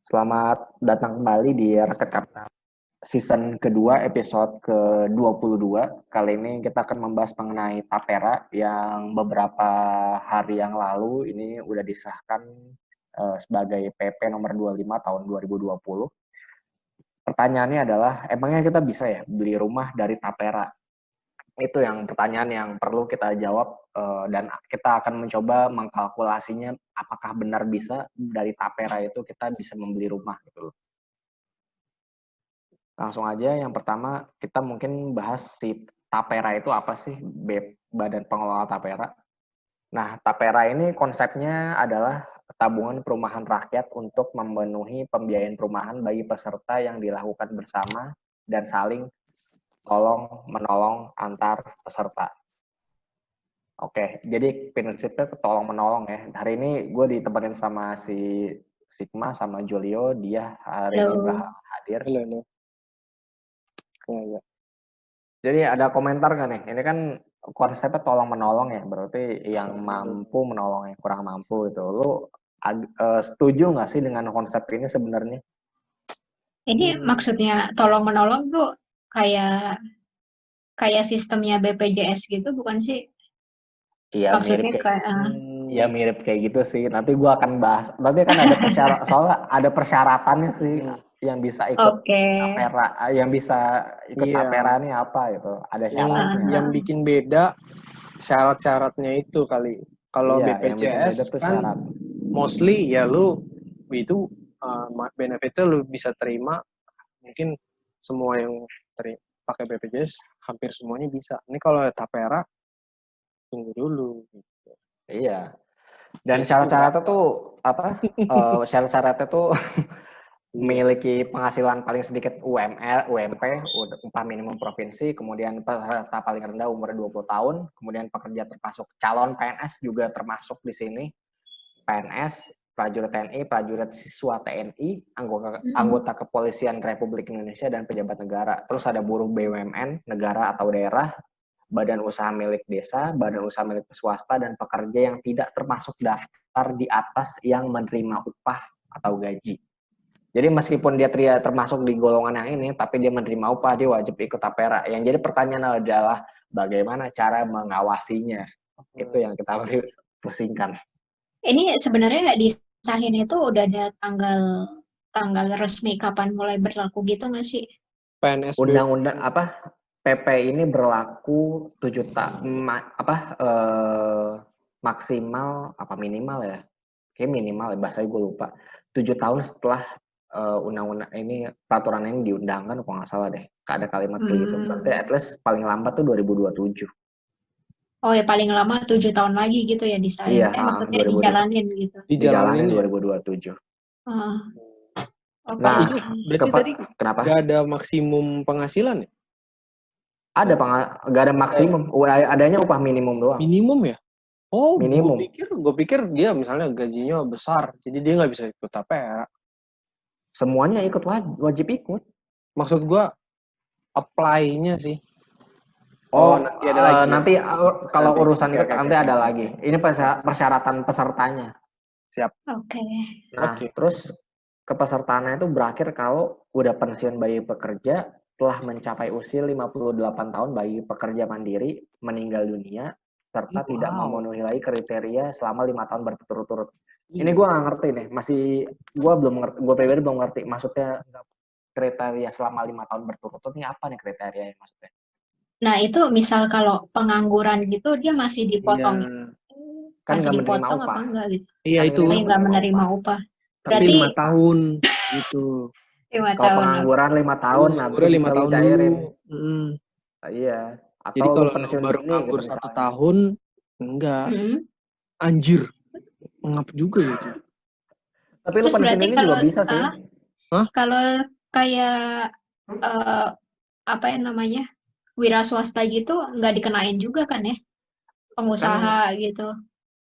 Selamat datang kembali di Raket Karena season kedua episode ke-22. Kali ini kita akan membahas mengenai Tapera yang beberapa hari yang lalu ini udah disahkan sebagai PP nomor 25 tahun 2020. Pertanyaannya adalah, emangnya kita bisa ya beli rumah dari Tapera? Itu yang pertanyaan yang perlu kita jawab, dan kita akan mencoba mengkalkulasinya apakah benar bisa dari Tapera itu kita bisa membeli rumah gitu loh. Langsung aja yang pertama kita mungkin bahas si Tapera itu apa sih, Badan Pengelola Tapera. Nah, Tapera ini konsepnya adalah tabungan perumahan rakyat untuk memenuhi pembiayaan perumahan bagi peserta yang dilakukan bersama dan saling tolong menolong antar peserta. Oke, jadi prinsipnya tolong menolong ya. Hari ini gue ditemenin sama si Sigma sama Julio, dia hari ini hadir. Halo. Ya. Jadi ada komentar nggak nih? Ini kan konsepnya tolong menolong ya, berarti yang mampu menolong yang kurang mampu itu. Lu setuju nggak sih dengan konsep ini sebenarnya? Ini maksudnya tolong menolong tuh kayak sistemnya BPJS gitu bukan sih? Iya, Maksudnya mirip kayak gitu sih. Nanti gue akan bahas. Nanti kan ada soalnya ada persyaratannya sih yang bisa ikut Tapera, yang bisa ikut Tapera ini apa gitu. Ada syaratnya. Yang bikin beda syarat-syaratnya itu kali. Kalau BPJS kan mostly ya lu itu benefitnya lu bisa terima, mungkin semua yang pakai BPJS hampir semuanya bisa. Ini kalau Tapera tunggu dulu gitu. Iya. Dan syarat-syaratnya tuh apa? Syarat-syaratnya tuh memiliki penghasilan paling sedikit UMR, UMP, upah minimum provinsi, kemudian peserta paling rendah umur 20 tahun, kemudian pekerja termasuk calon PNS juga termasuk di sini. PNS, prajurit TNI, prajurit siswa TNI, anggota kepolisian Republik Indonesia dan pejabat negara. Terus ada buruh BUMN, negara atau daerah, badan usaha milik desa, badan usaha milik swasta, dan pekerja yang tidak termasuk daftar di atas yang menerima upah atau gaji. Jadi meskipun dia termasuk di golongan yang ini, tapi dia menerima upah, dia wajib ikut Tapera. Yang jadi pertanyaan adalah bagaimana cara mengawasinya. Itu yang kita pusingkan. Ini sebenarnya nggak disahin itu udah ada tanggal resmi kapan mulai berlaku gitu nggak sih? PNS Undang-undang apa? PP ini berlaku 7 tahun maksimal apa minimal ya? Kayak minimal ya, bahasanya gue lupa. 7 tahun setelah undang-undang ini, peraturan ini diundangkan kalau nggak salah deh. Ada kalimat kayak gitu. Berarti at least paling lambat tuh 2027. Oh ya, paling lama 7 tahun lagi gitu ya disahin. Iya, maksudnya dijalanin gitu. Dijalanin 2027. Nah, itu berarti tadi kenapa? Gak ada maksimum penghasilan ya? Ada gak ada maksimum. Adanya upah minimum doang. Minimum ya? Oh, minimum. Gue pikir dia misalnya gajinya besar, jadi dia nggak bisa ikut Tapera. Semuanya ikut wajib ikut. Maksud gue apply-nya sih. Nanti ada lagi. Nanti kalau urusan itu nanti ada lagi. Ini persyaratan pesertanya. Siap. Oke. Nah, terus kepesertaannya itu berakhir kalau udah pensiun bagi pekerja, telah mencapai usia 58 tahun bagi pekerja mandiri, meninggal dunia, serta tidak memenuhi lagi kriteria selama 5 tahun berturut-turut. Ini gue nggak ngerti nih, gue pribadi belum ngerti maksudnya kriteria selama 5 tahun berturut-turut ini apa nih kriterianya maksudnya? Nah itu misal kalau pengangguran gitu dia masih dipotong, kan masih dipotong upah. Apa enggak gitu? Iya itu. Nggak menerima upah. Berarti 5 tahun gitu. Kalau pengangguran 5 tahun, pengangguran 5 tahun dulu. Iya. Atau jadi kalau baru nganggur 1 tahun, enggak. Anjir, ngap juga ya itu. Tapi lu pensiun ini juga bisa sih. Kalau kayak apa yang namanya wira swasta gitu nggak dikenain juga kan ya, pengusaha gitu.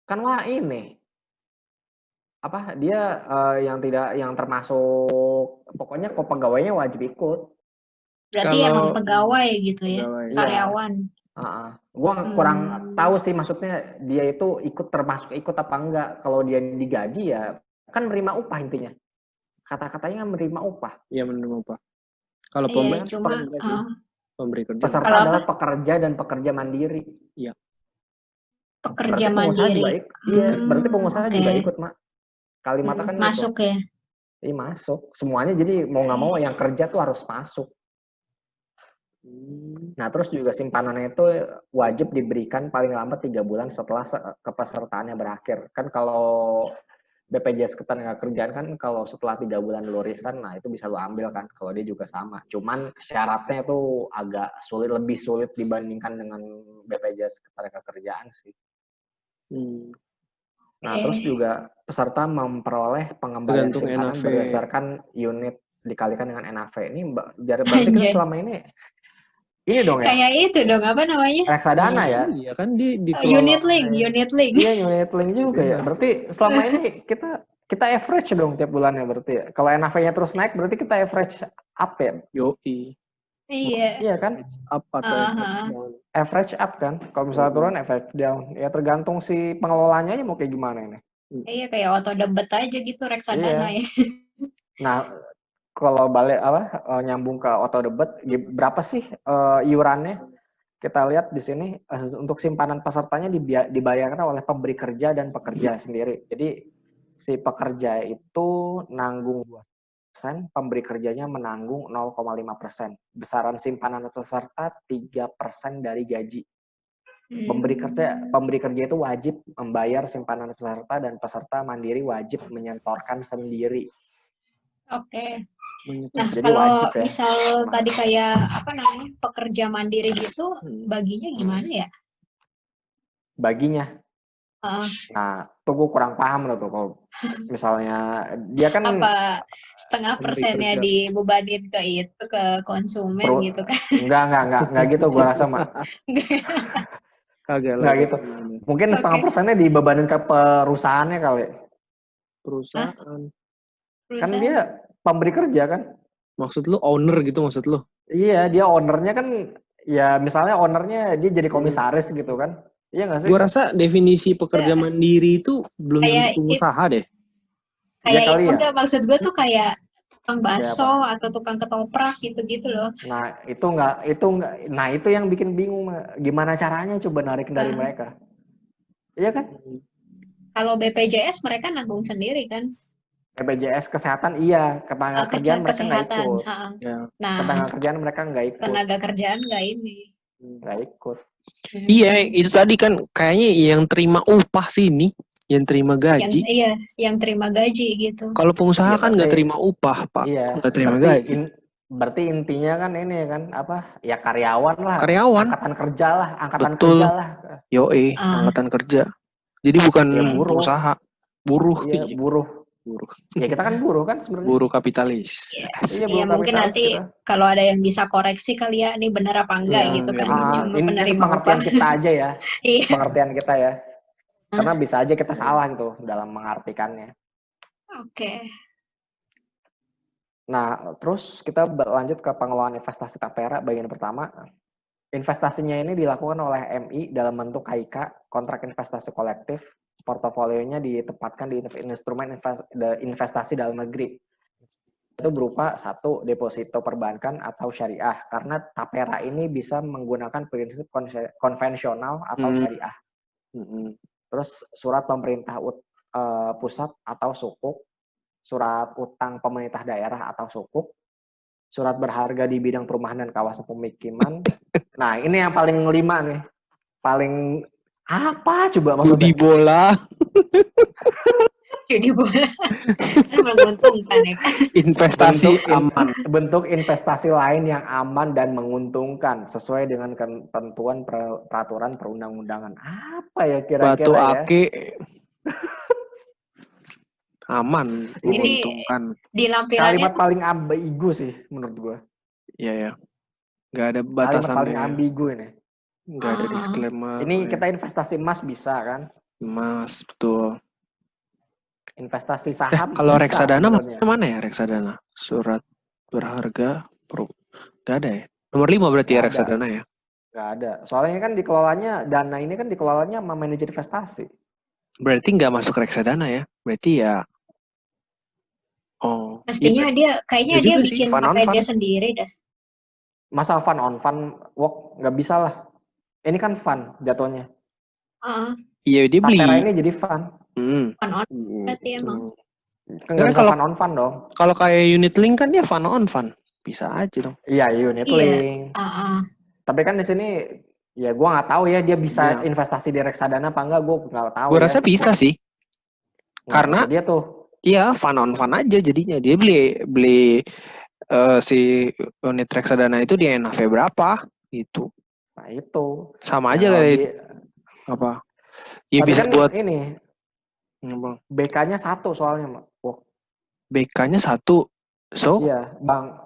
Kan ini apa dia yang termasuk pokoknya kok pegawainya wajib ikut. Berarti emang pegawai gitu ya, karyawan. Gua kurang tahu sih maksudnya dia itu termasuk ikut apa enggak. Kalau dia digaji ya kan menerima upah intinya. kata-katanya menerima upah. Iya, menerima upah. Kalau Iya, pemberi cuma enggak sih. Pemberi kerja. Peserta Kalau adalah apa? pekerja dan pekerja mandiri. Iya. Pekerja Berarti pengusaha juga mandiri. iya, berarti pengusaha juga Oke. ikut, Mak. Kalimatnya kan gitu. Masuk ya. Iya, masuk. Semuanya jadi mau nggak mau yang kerja tuh harus masuk. Nah, terus juga simpanannya itu wajib diberikan paling lambat 3 bulan setelah kepesertaannya berakhir. Kan kalau BPJS Ketenagakerjaan kan kalau setelah 3 bulan lu resign, nah itu bisa lu ambil kan. Kalau dia juga sama. Cuman syaratnya itu agak sulit, lebih sulit dibandingkan dengan BPJS Ketenagakerjaan sih. Nah, terus juga peserta memperoleh pengembalian Tergantung simpanan NAV. berdasarkan unit dikalikan dengan NAV. Ini berarti kita selama ini dong ya. Kayak itu dong, apa namanya? Reksadana ya. Iya kan dikelola. Unit link. Iya, unit link juga ya. Berarti selama ini kita average dong tiap bulannya berarti ya. Kalau NAV-nya terus naik berarti kita average up ya. Yoi. Iya. Iya kan? Up atau average down. Average up kan. Kalau misalnya turun average down. Ya tergantung si pengelolanya aja mau kayak gimana ini. Iya, kayak auto debit aja gitu reksadana ya. Nah, kalau balik nyambung ke auto debit, berapa sih iurannya? Kita lihat di sini untuk simpanan pesertanya dibayarkan oleh pemberi kerja dan pekerja sendiri. Jadi si pekerja itu nanggung 2%, pemberi kerjanya menanggung 0,5%. Besaran simpanan peserta 3% dari gaji. Pemberi kerja itu wajib membayar simpanan peserta dan peserta mandiri wajib menyetorkan sendiri. Oke. Nah, jadi kalau wajib ya. misal tadi kayak apa namanya pekerja mandiri gitu, baginya gimana ya? Baginya. Nah, tuh gue kurang paham loh tuh kalau misalnya dia kan apa setengah persennya dibebanin ke konsumen gitu kan? Enggak gitu gue rasa, Mak. Enggak gitu. Mungkin setengah persennya dibebanin ke perusahaannya kali. Perusahaan. Kan dia pemberi kerja kan? Maksud lu owner gitu maksud lu? Iya, dia ownernya kan ya misalnya ownernya dia jadi komisaris gitu kan. Iya nggak sih? Gue rasa definisi pekerja mandiri itu belum tentu pengusaha deh. Kayak ya, enggak maksud gue tuh kayak tukang bakso atau tukang ketoprak gitu-gitu loh. Nah, itu yang bikin bingung, gimana caranya coba narik dari mereka. Iya kan? Kalau BPJS mereka nanggung sendiri kan? BPJS kesehatan iya, ketenagakerjaan mereka nggak ikut. Nah, ketenagakerjaan mereka nggak ikut. Tenaga kerjaan nggak ikut. Iya, itu tadi kan kayaknya yang terima upah sih ini, yang terima gaji. Yang terima gaji gitu. Kalau pengusaha kan nggak terima upah, Pak. Iya. Nggak terima gaji. Berarti intinya kan ini kan apa? Ya karyawan lah. Karyawan. Angkatan kerja lah. Kerja lah. Yoi, angkatan kerja. Jadi bukan pengusaha. Buruh. Iya, buruh. Ya kita kan buruh kan sebenarnya. Buruh kapitalis. Iya, mungkin nanti kalau ada yang bisa koreksi kali ya, ini benar apa enggak gitu kan. Cuma ini pengertian kita aja ya. Pengertian kita ya. Karena bisa aja kita salah gitu dalam mengartikannya. Oke. Nah, terus kita lanjut ke pengelolaan investasi Tapera bagian pertama. Investasinya ini dilakukan oleh MI dalam bentuk KIK, kontrak investasi kolektif. Portofolionya ditempatkan di instrumen investasi dalam negeri. Itu berupa 1, deposito perbankan atau syariah. Karena Tapera ini bisa menggunakan prinsip konvensional atau syariah. Terus surat pemerintah pusat atau sukuk, surat utang pemerintah daerah atau sukuk, surat berharga di bidang perumahan dan kawasan pemukiman. Nah, ini yang paling 5 nih. Paling apa coba maksudnya? Judi bola. Judi bola. Menguntungkan ya kan? Investasi aman. Bentuk investasi lain yang aman dan menguntungkan sesuai dengan ketentuan peraturan perundang-undangan. Apa ya kira-kira Batu ake. Aman, menguntungkan. Di lampirannya kalimat paling ambigu sih menurut gue. Iya ya. Nggak ada batasannya. Kalimat paling ambigu ini. Nggak ada disclaimer. Ini kita investasi emas bisa kan? Emas, betul. Investasi saham kalau reksadana mana ya reksadana? Surat berharga nggak ada ya? Nomor 5 berarti ya reksadana ya? Nggak ada. Soalnya kan dana ini kan dikelolanya sama manajer investasi. Berarti nggak masuk reksadana ya? Berarti ya Oh. Pastinya dia kayaknya dia bikin HP dia sendiri dah. Masa fun on fun walk nggak bisa lah. Ini kan fun jatuhnya. Iya dia beli. Tapera ini jadi fun. Fun on berarti emang. Nggak bisa fun on fun dong. Kalau kayak unit link kan dia fun on fun. Bisa aja dong. Iya unit link. Tapi kan di sini ya gue nggak tahu ya dia bisa investasi di reksadana apa enggak, gue nggak tahu. Gue rasa bisa sih. Karena dia tuh. Iya fun on fun aja jadinya. Dia beli si unit reksadana itu di NAV berapa gitu. Nah itu. Sama aja kayak apa? Ya bisa kan buat ini. BK-nya 1 soalnya, Mak. BK-nya 1. So? Iya,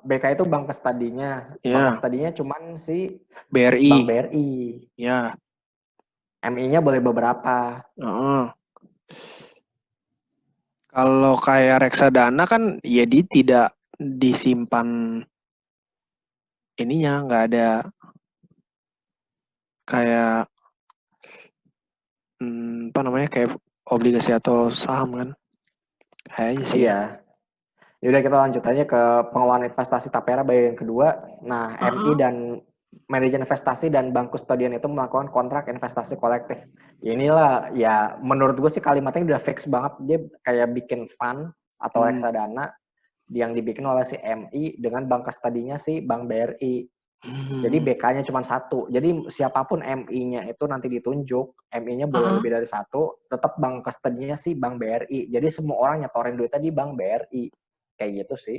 BK itu bank kustodinya. Bank kustodinya cuman si BRI. Bank BRI. Ya. MI-nya boleh beberapa. Kalau kayak reksadana kan ya dia tidak disimpan ininya, nggak ada kayak apa namanya kayak obligasi atau saham kan. Kayaknya sih. Iya. Yaudah kita lanjut aja ke pengelolaan investasi Tapera bagian kedua. Nah, MI dan manajer investasi dan bank kustodian itu melakukan kontrak investasi kolektif. Inilah ya menurut gue sih kalimatnya udah fix banget. Dia kayak bikin fund atau reksadana yang dibikin oleh si MI dengan bank kustodinya si Bank BRI. Jadi BK-nya cuma 1. Jadi siapapun MI-nya itu nanti ditunjuk, MI-nya boleh lebih dari 1, tetap bank kustodinya si Bank BRI. Jadi semua orang nyetorin duitnya di Bank BRI. Kayak gitu sih.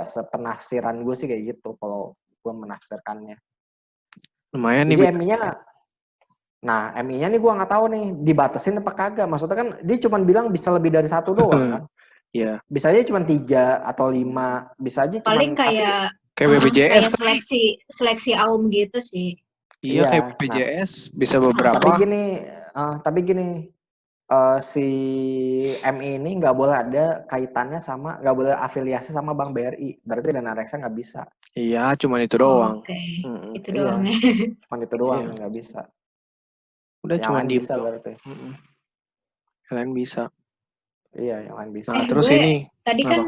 Sepenafsiran gue sih kayak gitu kalau gue menafsirkannya. Lumayan jadi nih. MI-nya nih gue nggak tahu nih dibatasin apa kagak. Maksudnya kan dia cuma bilang bisa lebih dari 1 doang kan. Iya. Bisa aja cuma 3 atau 5, bisa aja cuma paling kayak BPJS kayak seleksi AUM gitu sih. Iya kayak BPJS bisa beberapa. Tapi gini, si MI ini nggak boleh ada kaitannya sama, nggak boleh afiliasi sama Bank BRI. Berarti dana reksa nggak bisa. Iya, cuma itu doang. Itu doang ya. Cuma itu doang nggak bisa. Udah cuma bisa berarti. Yang lain bisa. Iya, yang lain bisa. Nah, terus ini tadi kan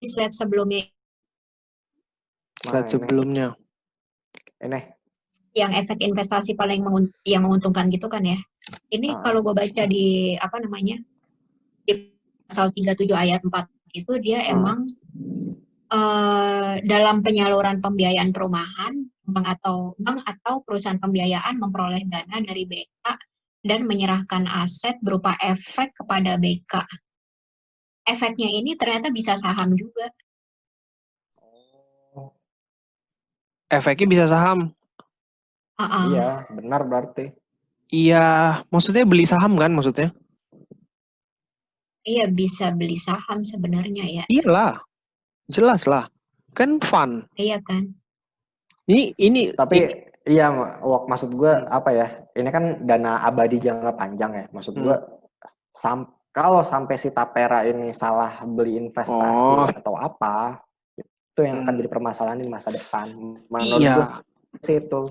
slide sebelumnya. Ini. Yang efek investasi paling yang menguntungkan gitu kan ya. Ini kalau gue baca di di pasal 37 ayat 4 itu dia emang dalam penyaluran pembiayaan perumahan bank atau perusahaan pembiayaan memperoleh dana dari BK dan menyerahkan aset berupa efek kepada BK. Efeknya ini ternyata bisa saham juga. Efeknya bisa saham. Iya, benar berarti. Iya, maksudnya beli saham kan maksudnya? Iya, bisa beli saham sebenarnya ya. Iyalah, jelas lah. Kan fun. Iya kan. Ini tapi iya, maksud gue apa ya? Ini kan dana abadi jangka panjang ya. Maksud gue kalau sampai si Tapera ini salah beli investasi atau apa, itu yang akan jadi permasalahan di masa depan. Menurut gue sih itu.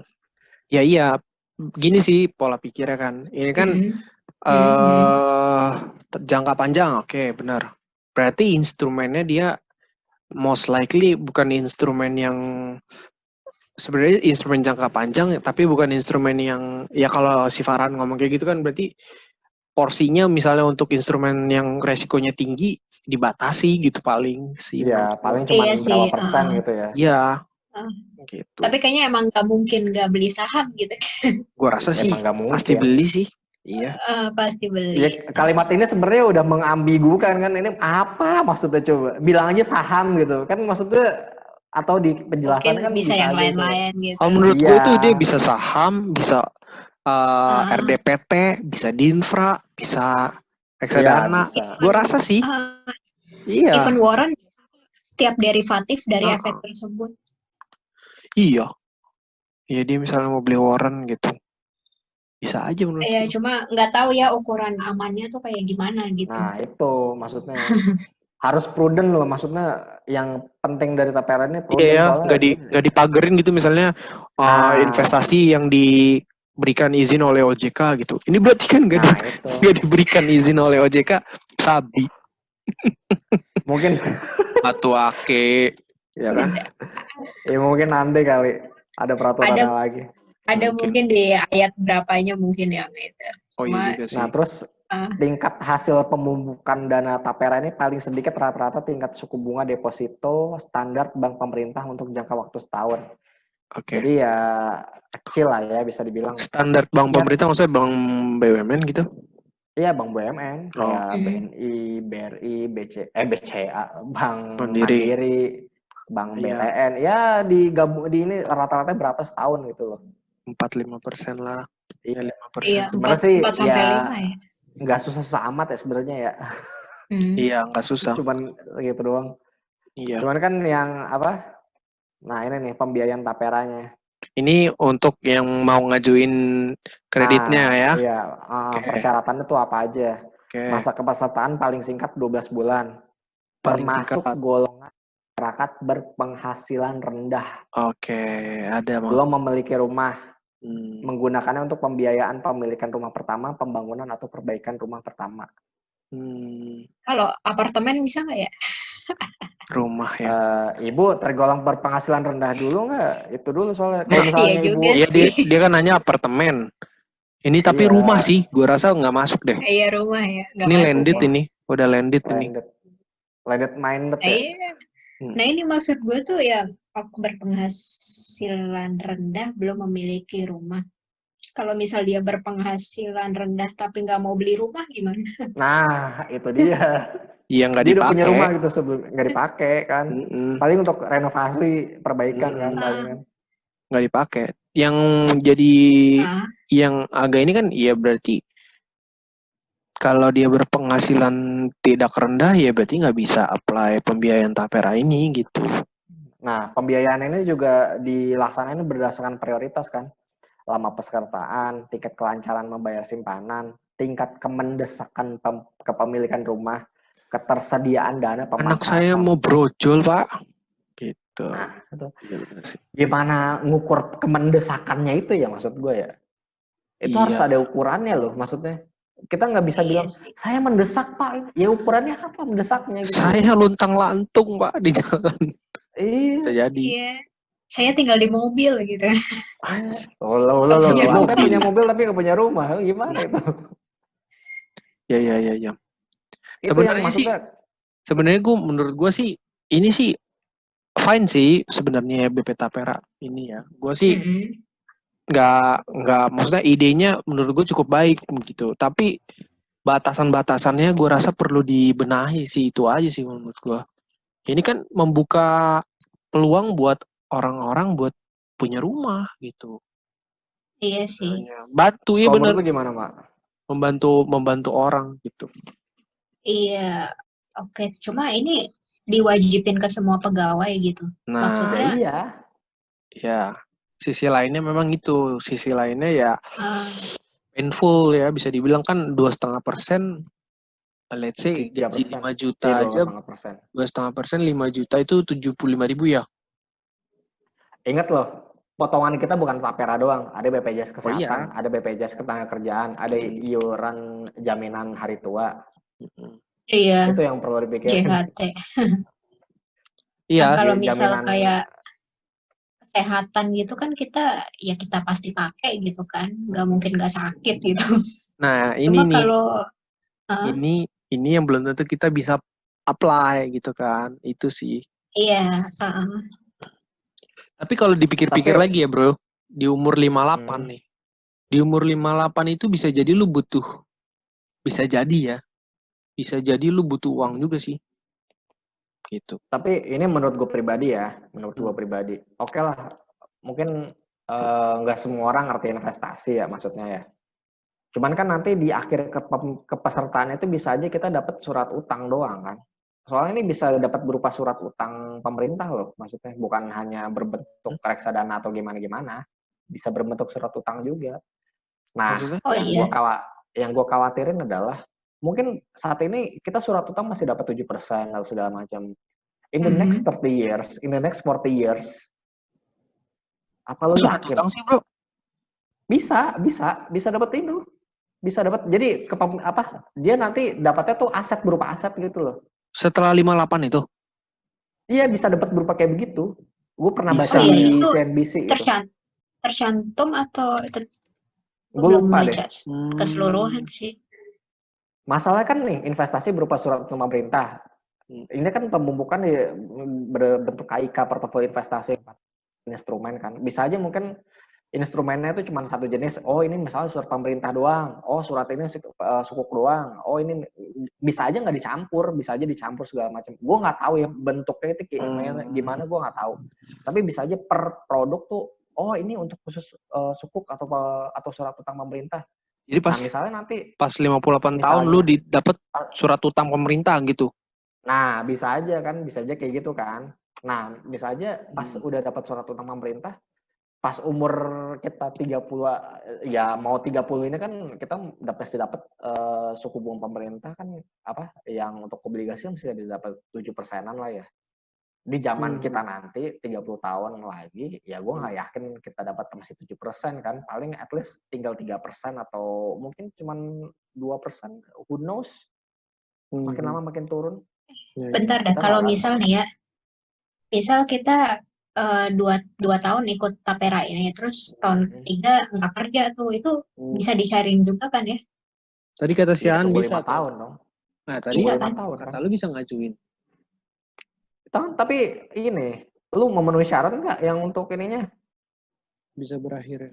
Ya iya, gini sih pola pikirnya kan. Ini kan jangka panjang, oke, benar. Berarti instrumennya dia most likely bukan instrumen yang sebenarnya instrumen jangka panjang, tapi bukan instrumen yang ya kalau si Farhan ngomong kayak gitu kan berarti porsinya misalnya untuk instrumen yang resikonya tinggi dibatasi gitu paling sih. Iya, paling cuma berapa persen gitu ya. Iya. Gitu. Tapi kayaknya emang gak mungkin gak beli saham gitu. Gua rasa sih pasti beli sih. Iya. Pasti beli. Ya, kalimat ini sebenarnya udah mengambigukan kan, ini apa maksudnya coba? Bilang aja saham gitu. Kan maksudnya atau di penjelasannya kan bisa yang lain-lain gitu. Kalau menurut gue tuh dia bisa saham, bisa RDPT, bisa Dinfra, bisa reksadana. Gue rasa sih. Iya. Even Warren setiap derivatif dari efek tersebut. Iya. Iya dia misalnya mau beli Warren gitu. Bisa aja menurut gue. Iya, cuma nggak tahu ya ukuran amannya tuh kayak gimana gitu. Nah itu maksudnya. Harus prudent loh, maksudnya yang penting dari Tapera ini prudent. Iya, nggak dipagerin gitu misalnya investasi yang di diberikan izin oleh OJK gitu. Ini berarti kan nggak diberikan izin oleh OJK, sabi. Mungkin Batu ake, ya kan? Ya mungkin nanti kali ada peraturannya lagi. Ada mungkin di ayat berapanya mungkin yang itu. Oh iya juga sih. Nah terus tingkat hasil pembubukan dana tapera ini paling sedikit rata-rata tingkat suku bunga deposito standar bank pemerintah untuk jangka waktu setahun. Jadi ya kecil lah ya bisa dibilang. Standar bank pemerintah maksudnya bank BUMN gitu? Iya bank BUMN kayak BNI, BRI, BCA, Bank Mandiri, Bank BTN. Ya digabung di ini rata-rata berapa setahun gitu loh. 4-5% lah. Iya 5%. Iya, sebenarnya sih 4 sampai 5 ya. Nggak susah-susah amat ya sebenarnya ya. Iya nggak susah. Cuman gitu doang. Iya. Cuman kan yang apa? Nah ini nih pembiayaan taperanya. Ini untuk yang mau ngajuin kreditnya ya? Iya. Persyaratannya tuh apa aja? Masa kepesertaan paling singkat 12 bulan. Termasuk golongan masyarakat berpenghasilan rendah. Ada. Belum memiliki rumah. Menggunakannya untuk pembiayaan pemilikan rumah pertama, pembangunan atau perbaikan rumah pertama. Kalau apartemen bisa nggak ya? Rumah ya. Ibu tergolong berpenghasilan rendah dulu nggak? Itu dulu soalnya. Kayak misalnya ibu. Iya dia kan nanya apartemen. Ini tapi rumah sih, gue rasa nggak masuk deh. Iya rumah ya. Ini landed ini, udah landed ini. Landed minded ya. Nah ini maksud gue tuh ya berpenghasilan rendah belum memiliki rumah. Kalau misal dia berpenghasilan rendah tapi nggak mau beli rumah gimana? Nah itu dia. Iya nggak dipakai. Dia udah punya rumah gitu sebelum nggak dipakai kan. Paling untuk renovasi, perbaikan kan palingan. Nggak dipakai. Yang jadi yang agak ini kan ya berarti kalau dia berpenghasilan tidak rendah ya berarti nggak bisa apply pembiayaan tapera ini gitu. Nah pembiayaan ini juga dilaksanakan berdasarkan prioritas kan. Lama pesertaan, tingkat kelancaran membayar simpanan, tingkat kemendesakan kepemilikan rumah, ketersediaan dana pemanfaatan. Anak saya mau brojol pak, gitu. Nah, gimana ngukur kemendesakannya itu ya maksud gue ya? Itu harus ada ukurannya loh, maksudnya. Kita nggak bisa bilang saya mendesak pak, ya ukurannya apa mendesaknya? Gitu. Saya luntang lantung pak di jalan. Bisa jadi. Iya. Saya tinggal di mobil gitu. Lo Anda punya mobil tapi nggak punya rumah, gimana itu? Ya. Sebenarnya gue menurut gue sih ini sih fine sih sebenarnya BP Tapera ini ya. Gue sih nggak maksudnya idenya menurut gue cukup baik gitu. Tapi batasan-batasannya gue rasa perlu dibenahi sih, itu aja sih menurut gue. Ini kan membuka peluang buat orang-orang buat punya rumah gitu. Iya sih. Bantu ya benar. Menurut lu gimana, Mak? Membantu orang gitu. Iya, oke. Cuma ini diwajibin ke semua pegawai gitu. Nah, maksudnya iya. Ya, sisi lainnya memang itu. Sisi lainnya ya painful ya, bisa dibilang kan 2,5%. Let's say gaji 5 juta aja, 2,5% 5 juta itu 75.000 ya. Ingat loh, potongan kita bukan tapera doang, ada BPJS Kesehatan, ada BPJS Ketenagakerjaan, ada iuran jaminan hari tua. Iya. Itu yang perlu dipikirin. JHT. Iya. Kalau misal kayak kesehatan gitu kan kita pasti pakai gitu kan, nggak mungkin nggak sakit gitu. Nah ini nih, kalau ini yang belum tentu kita bisa apply gitu kan, itu sih. Iya. Tapi kalau dipikir-pikir lagi ya bro, di umur 58 nih, di umur 58 itu bisa jadi lu butuh, bisa jadi lu butuh uang juga sih. Gitu. Tapi ini menurut gue pribadi ya, oke lah, mungkin nggak semua orang ngerti investasi ya maksudnya ya. Cuman kan nanti di akhir kepesertaan itu bisa aja kita dapat surat utang doang kan. Soalnya ini bisa dapat berupa surat utang pemerintah loh, maksudnya bukan hanya berbentuk reksadana atau gimana-gimana, bisa berbentuk surat utang juga. Nah, yang gue khawatirin adalah mungkin saat ini kita surat utang masih dapat 7% atau segala macam. In the next 30 years, in the next 40 years, apa lo surat utang sih bro? Bisa dapat itu. Bisa dapat. Jadi dia nanti dapatnya tuh aset berupa aset gitu loh. Setelah 58 itu? Iya, bisa dapat berupa kayak begitu. Gue pernah Bisa, baca ya. di Itu CNBC gitu. Tercantum atau Gue lupa deh. Keseluruhan sih. Masalahnya kan nih, investasi berupa surat utang pemerintah. Ini kan pembubukan berbentuk KIK, portofolio investasi, instrumen kan. Bisa aja mungkin instrumennya itu cuma satu jenis. Oh, ini misalnya surat pemerintah doang. Oh, surat ini sukuk doang. Oh, ini bisa aja nggak dicampur. Bisa aja dicampur segala macam. Gue nggak tahu ya bentuknya itu gimana, gue nggak tahu. Tapi bisa aja per produk tuh, oh ini untuk khusus sukuk atau surat utang pemerintah. Jadi misalnya nanti pas 58 tahun lu dapat surat utang pemerintah gitu. Nah, bisa aja kayak gitu kan. Nah, bisa aja pas udah dapat surat utang pemerintah, pas umur kita 30 ya mau 30 ini kan kita pasti dapat suku bunga pemerintah kan yang untuk obligasi kan mesti dapat 7%-an lah ya. Di zaman kita nanti 30 tahun lagi, ya gue nggak yakin kita dapat masih 7% kan. Paling at least tinggal 3% atau mungkin cuman 2%, who knows. Makin lama makin turun. Bentar deh, kalau misal nih ya, misal kita 2 tahun ikut tapera ini, terus tahun 3 nggak kerja tuh, itu bisa dicariin juga kan ya? Tadi kata si An5 bisa tahun dong. Nah, tadi bisa, kata lu bisa ngajuin. Tapi ini, lu memenuhi syarat nggak yang untuk ininya? Bisa berakhir ya?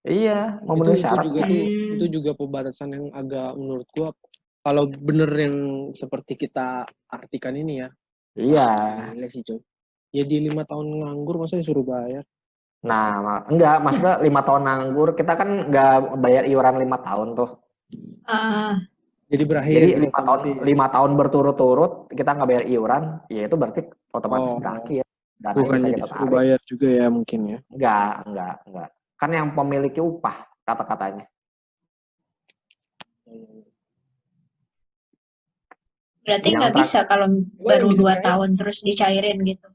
Iya, memenuhi syarat. Itu juga pembatasan yang agak menurut gua, kalau bener yang seperti kita artikan ini ya. Iya. Gila sih coy. Ya di 5 tahun nganggur masa disuruh bayar? Nah, enggak, maksudnya 5 tahun nganggur, kita kan nggak bayar iuran 5 tahun tuh. Jadi berakhir. Jadi 5 tahun berturut-turut kita nggak bayar iuran, ya itu berarti otomatis berakhir. Bukannya disuruh bayar juga ya mungkin ya? Enggak. Kan yang memiliki upah kata-katanya. Berarti nggak bisa kalau baru 2 tahun terus dicairin gitu?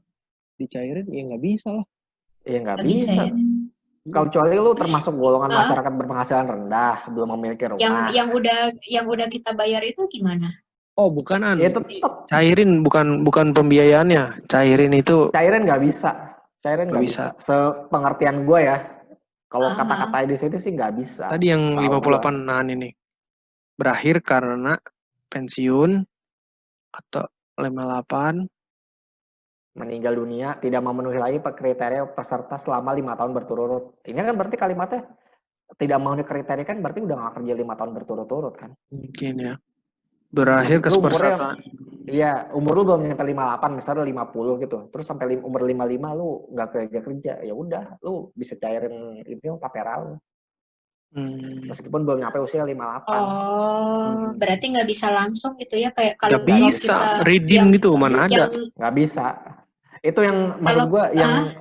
Dicairin ya nggak bisa lah. Iya nggak bisa. Ya. Kalau kecuali lu termasuk golongan masyarakat berpenghasilan rendah, belum memiliki rumah. Yang udah kita bayar itu gimana? Oh, bukan An. Ya tetap. Cairin bukan pembiayaannya. Cairin nggak bisa. Cairin nggak bisa. Sepengertian gue ya. Kalau kata-kata di sini sih nggak bisa. Tadi yang 58-an ini berakhir karena pensiun atau 58 meninggal dunia, tidak memenuhi lagi kriteria peserta selama 5 tahun berturut-turut. Ini kan berarti kalimatnya tidak memenuhi kriteria kan berarti udah nggak kerja 5 tahun berturut-turut kan? Mungkin ya. Berakhir kesepersertaan. Iya, umur lu belum nyampe 58, misalnya 50 gitu. Terus sampai umur 55 lu nggak kerja, ya udah, lu bisa cairin itu tapera lu. Meskipun belum nyampe usia 58. Oh, berarti nggak bisa langsung gitu ya, kayak kalau bisa redeem gitu, mana ada? Nggak bisa. Itu yang maksud gue yang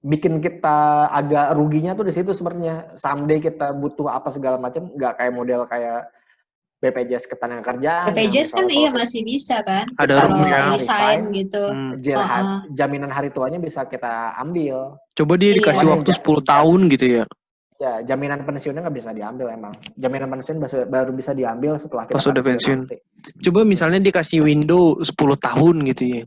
bikin kita agak ruginya tuh di situ sebenarnya. Someday kita butuh apa segala macam, nggak kayak model kayak BPJS Ketenagakerjaan. BPJS kan iya masih bisa kan? Ada rumusnya resign gitu. Jaminan hari tuanya bisa kita ambil. Coba dia dikasih waktu 10 tahun gitu ya. Ya, jaminan pensiunnya nggak bisa diambil emang. Jaminan pensiun baru bisa diambil setelah kita pas udah pensiun. Nanti. Coba misalnya dikasih window 10 tahun gitu ya.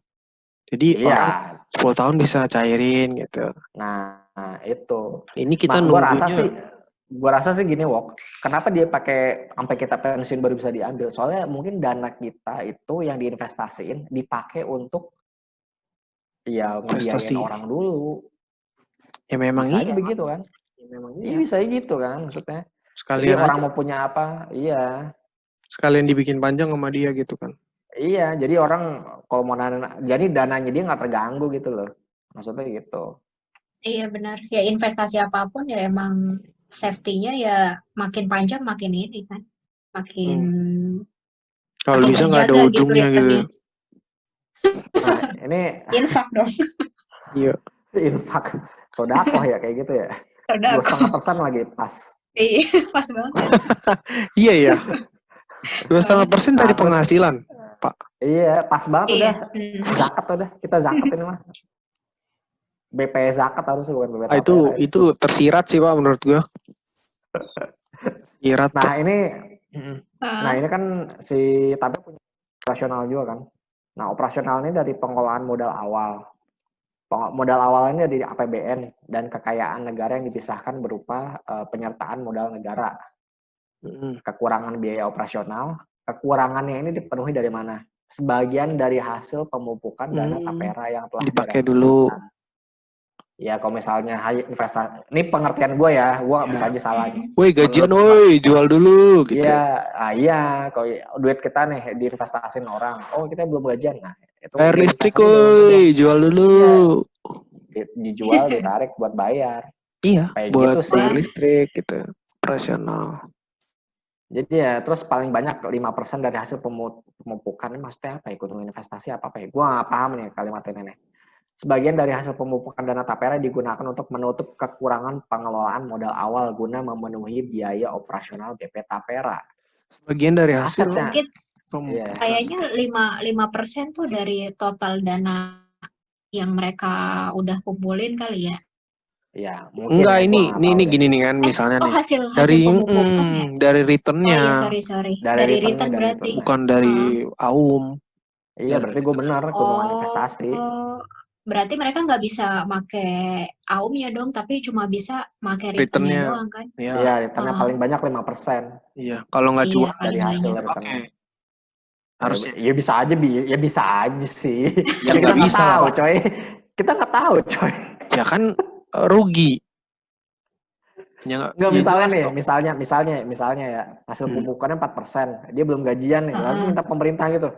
Jadi orang 10 tahun bisa cairin gitu. Nah itu. Ini kita nunggunya. Gue rasa sih gini, Wok. Kenapa dia pakai sampai kita pensiun baru bisa diambil? Soalnya mungkin dana kita itu yang diinvestasiin dipakai untuk ya ngebiayain orang dulu. Ya memang bisa aja begitu kan? Ya, memang iya bisa aja gitu kan maksudnya. Sekalian orang mau punya apa? Iya. Sekalian dibikin panjang sama dia gitu kan. Iya, jadi orang kalau mau jadi dananya dia nggak terganggu gitu loh. Maksudnya gitu. Iya benar. Ya investasi apapun ya emang safety-nya ya makin panjang makin ini kan. Makin kalau bisa nggak ada ujungnya gitu. Nah, ini infak dong. Iya. Infak. Sodakoh ya kayak gitu ya. 2,5% lagi pas. Iya, pas banget. Iya ya. 2,5% dari penghasilan, Pak. Iya, pas banget udah. Zakat udah. Kita zakat ini mah. BP zakat harusnya bukan BP tapera. Itu tersirat sih Pak menurut gua. Irat. Nah ini kan si tapi punya operasional juga kan. Nah operasional ini dari pengelolaan modal awal. Modal awalnya dari APBN dan kekayaan negara yang dipisahkan berupa penyertaan modal negara. Kekurangan biaya operasional, kekurangannya ini dipenuhi dari mana? Sebagian dari hasil pemupukan dana tapera yang telah dipakai dulu. Ya kalau misalnya investasi, ini pengertian gue ya, gue bisa aja salah nih. Woi gajian, woi jual dulu gitu. Iya, kalau duit kita nih diinvestasiin orang, oh kita belum gajian, nah itu bayar listrik, woi jual dulu. Iya, dijual, ditarik buat bayar. Iya, kayak buat gitu sih. Bayar listrik gitu, operasional. Jadi ya terus paling banyak 5% dari hasil pemupukan, ini maksudnya apa? Ikut investasi apa ya? Gue nggak paham nih kalimat ini nih. Sebagian dari hasil pemupukan dana tapera digunakan untuk menutup kekurangan pengelolaan modal awal guna memenuhi biaya operasional BP Tapera. Sebagian dari hasil kayaknya 5% tuh dari total dana yang mereka udah kumpulin kali ya. Ya, mungkin enggak, ya, ini gini nih kan misalnya nih. Hasil dari pemupukan ya? Dari returnnya. Oh iya, sorry. Dari return berarti. Bukan dari AUM. Iya, berarti gue benar keuntungan investasi. Berarti mereka nggak bisa pakai AUM ya dong, tapi cuma bisa pakai returnnya doang kan? Iya, returnnya paling banyak 5%. Iya, kalau nggak jual dari hasil returnnya. Harusnya. Ya bisa aja sih. Ya kita nggak bisa tahu, lah, coy. Kita nggak tahu, coy. Ya kan rugi. Nggak misalnya ya hasil pemupukannya 4%, dia belum gajian nih, lalu minta pemerintah gitu.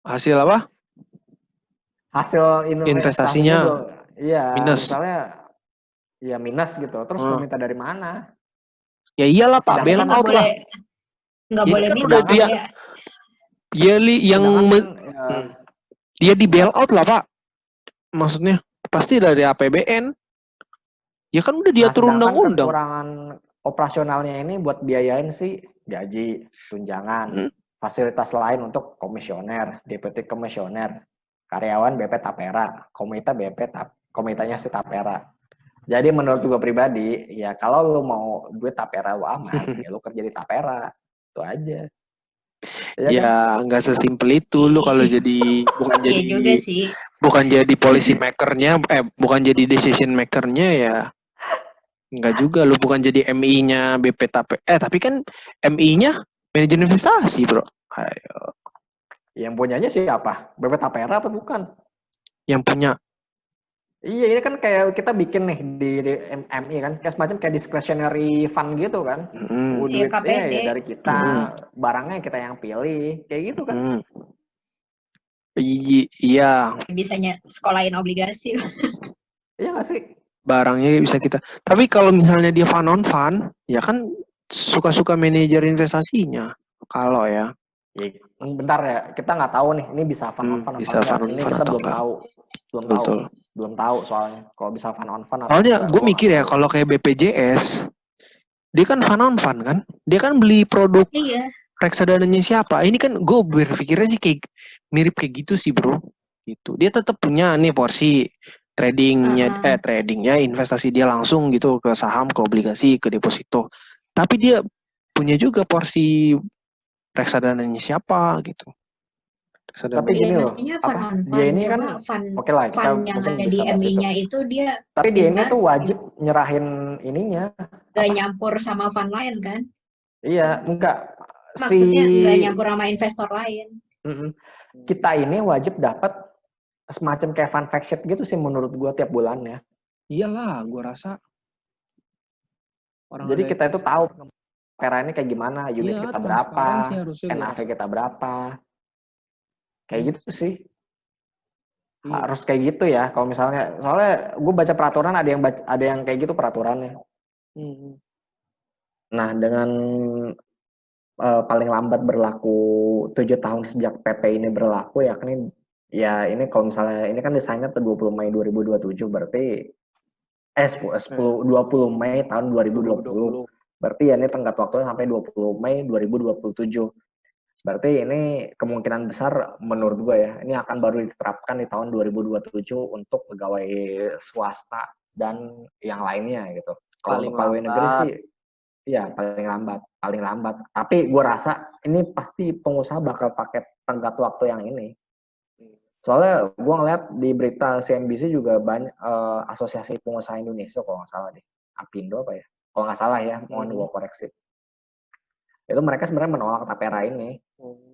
Hasil apa? Hasil investasinya minus. Misalnya ya minus gitu, terus mau minta dari mana? Ya iyalah Pak, bail out lah. Nggak boleh kan minus dia. Dia dia di bail out lah Pak. Maksudnya pasti dari APBN. Ya kan udah diatur undang-undang. Kekurangan operasionalnya ini buat biayain sih gaji, tunjangan, fasilitas lain untuk komisioner, deputi komisioner, karyawan BP Tapera, komitanya si Tapera. Jadi menurut gue pribadi, ya kalau lu mau duit Tapera lu aman, ya lu kerja di Tapera, itu aja. Ya nggak sesimpel itu lu kalau jadi bukan jadi policy makernya, bukan jadi decision makernya ya. Enggak juga, lu bukan jadi MI-nya BP Tapera. Tapi kan MI-nya manajer investasi, Bro. Ayo. Yang punyanya siapa? BP Tapera apa bukan? Yang punya. Iya, ini kan kayak kita bikin nih di MI kan, kayak semacam kayak discretionary fund gitu kan. Duitnya ya dari kita, barangnya kita yang pilih, kayak gitu kan. Iya. Bisanya sekolahin obligasi. Iya nggak sih? Barangnya bisa kita. Tapi kalau misalnya dia fund on fund, ya kan suka-suka manajer investasinya. Kalau ya. Bentar ya, kita nggak tahu nih, ini bisa fund on fund apa enggak. Ini kita belum tahu soalnya. Kalau bisa fund on fund. Soalnya gue mikir ya, kalau kayak BPJS, dia kan fund on fund kan, dia kan beli produk reksadananya siapa. Ini kan gue berpikirnya sih kayak mirip kayak gitu sih bro. Gitu. Dia tetap punya nih porsi tradingnya, investasi dia langsung gitu ke saham, ke obligasi, ke deposito. Tapi dia punya juga porsi reksadananya siapa gitu. Tapi gini loh, dia ini kan oke lah, kita yang ada di MI-nya itu dia. Tapi dia ini tuh wajib nyerahin ininya. Gak nyampur sama fund lain kan? Iya, enggak. Maksudnya gak nyampur sama investor lain. Kita ini wajib dapat semacam kayak fund fact sheet gitu sih menurut gue tiap bulannya. Iyalah, gue rasa. Jadi kita itu tahu Tapera ini kayak gimana, unit kita berapa, NAV kita berapa. Kayak gitu sih. Harus kayak gitu ya. Kalau misalnya, soalnya gue baca peraturan ada yang kayak gitu peraturannya. Nah, dengan paling lambat berlaku 7 tahun sejak PP ini berlaku, yakni ya ini kalau misalnya ini kan desainnya tuh 20 Mei 2027 berarti 20 Mei tahun 2020. Berarti ya ini tenggat waktunya sampai 20 Mei 2027. Berarti ini kemungkinan besar menurut gue ya, ini akan baru diterapkan di tahun 2027 untuk pegawai swasta dan yang lainnya gitu. Kalau untuk pegawai negeri sih, iya paling lambat. Tapi gue rasa ini pasti pengusaha bakal pakai tenggat waktu yang ini. Soalnya gue ngeliat di berita CNBC juga banyak asosiasi pengusaha Indonesia kalau nggak salah deh, Apindo apa ya? Kalau nggak salah ya, mohon gue koreksi. Itu mereka sebenarnya menolak tapera ini.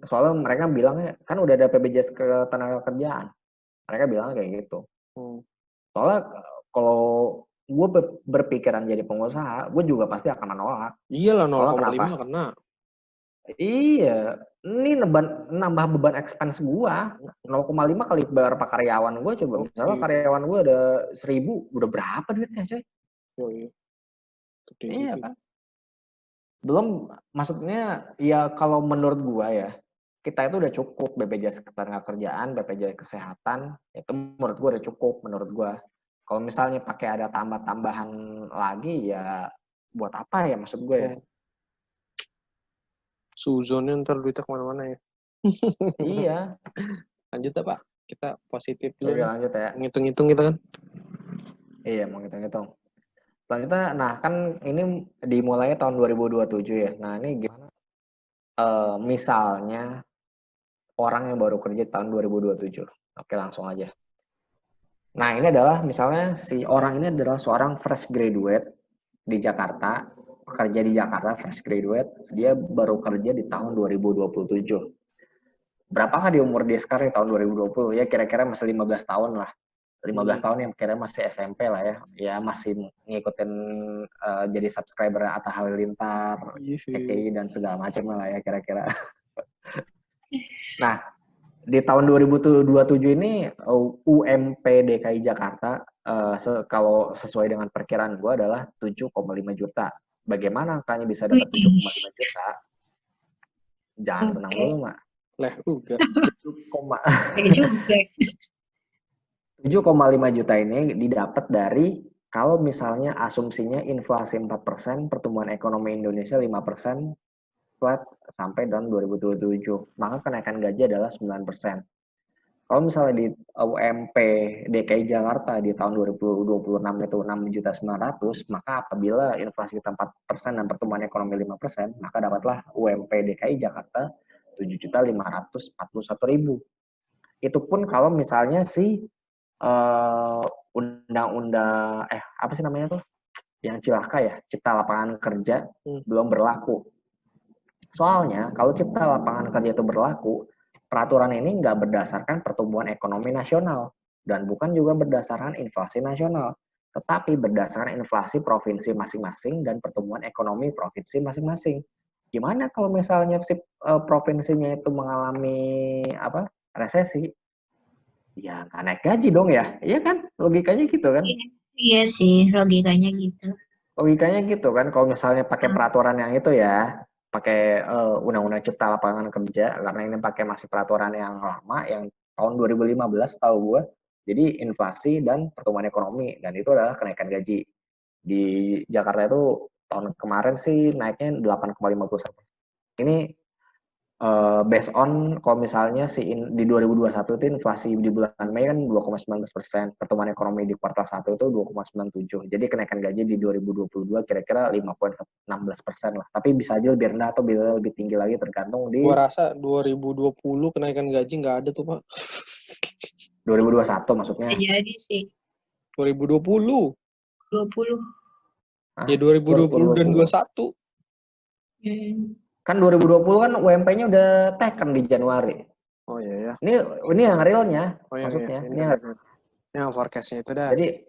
Soalnya mereka bilangnya kan udah ada PBJS Ketenagakerjaan. Mereka bilangnya kayak gitu. Soalnya kalau gue berpikiran jadi pengusaha, gue juga pasti akan menolak. Iyalah 0,5 kena. Iya, ini nambah beban expense gue. 0,5 kali berapa karyawan gue coba. Misalnya karyawan gue ada 1.000, udah berapa duitnya coy? Iya kan? Belum, maksudnya ya kalau menurut gue ya, kita itu udah cukup BPJS Ketenagakerjaan, BPJS Kesehatan, itu menurut gue udah cukup menurut gue. Kalau misalnya pakai ada tambahan lagi ya buat apa ya maksud gue ya? Suzonnya ntar duitnya kemana-mana ya. Iya. Lanjut ya Pak, kita positif dulu. Jadi lanjut ya. Ngitung-ngitung kita kan. Iya mau ngitung-ngitung. Selanjutnya, nah kan ini dimulai tahun 2027 ya. Nah ini gimana? Misalnya orang yang baru kerja tahun 2027. Oke langsung aja. Nah ini adalah misalnya si orang ini adalah seorang fresh graduate di Jakarta, kerja di Jakarta fresh graduate, dia baru kerja di tahun 2027. Berapakah di umur dia sekarang di tahun 2020? Ya kira-kira masih 15 tahun lah. 15 tahun yang kira masih SMP lah ya. Ya masih ngikutin jadi subscriber Atta Halilintar, KKI dan segala macam lah ya kira-kira. Nah, di tahun 2027 ini UMP DKI Jakarta kalau sesuai dengan perkiraan gue adalah 7,5 juta. Bagaimana angkanya bisa dapat 7,5 juta? Jangan senang dulu, Mak. Leh, 7,5 juta ini didapat dari kalau misalnya asumsinya inflasi 4%, pertumbuhan ekonomi Indonesia 5%, flat sampai tahun 2027. Maka kenaikan gaji adalah 9%. Kalau misalnya di UMP DKI Jakarta di tahun 2026 itu 6.900.000, maka apabila inflasi kita 4% dan pertumbuhan ekonomi 5%, maka dapatlah UMP DKI Jakarta 7.541.000. Itu pun kalau misalnya si undang-undang apa sih namanya tuh? Yang Cilaka ya, Cipta Lapangan Kerja belum berlaku. Soalnya kalau Cipta Lapangan Kerja itu berlaku, peraturan ini nggak berdasarkan pertumbuhan ekonomi nasional dan bukan juga berdasarkan inflasi nasional, tetapi berdasarkan inflasi provinsi masing-masing dan pertumbuhan ekonomi provinsi masing-masing. Gimana kalau misalnya si provinsinya itu mengalami resesi? Ya nggak naik gaji dong ya, iya kan? Logikanya gitu kan? Iya sih, logikanya gitu. Logikanya gitu kan, kalau misalnya pakai peraturan yang itu ya, pakai Undang-Undang Cipta Lapangan Kerja, karena ini pakai masih peraturan yang lama, yang tahun 2015 tahu gue, jadi inflasi dan pertumbuhan ekonomi, dan itu adalah kenaikan gaji. Di Jakarta itu tahun kemarin sih naiknya 8,51%. Ini based on kalau misalnya di 2021 itu inflasi di bulan Mei kan 2,19%, pertumbuhan ekonomi di kuartal 1 itu 2,97%. Jadi kenaikan gaji di 2022 kira-kira 5,16% lah. Tapi bisa aja lebih rendah atau lebih tinggi lagi tergantung di. Gua rasa 2020 kenaikan gaji nggak ada tuh Pak. 2021 maksudnya. Jadi sih. 2020. 20. Ya 2020 dan 21. Kan 2020 kan UMP-nya udah taken di Januari. Oh iya ya. Ini yang realnya, maksudnya. Iya. Ini yang forecast-nya itu dah. Jadi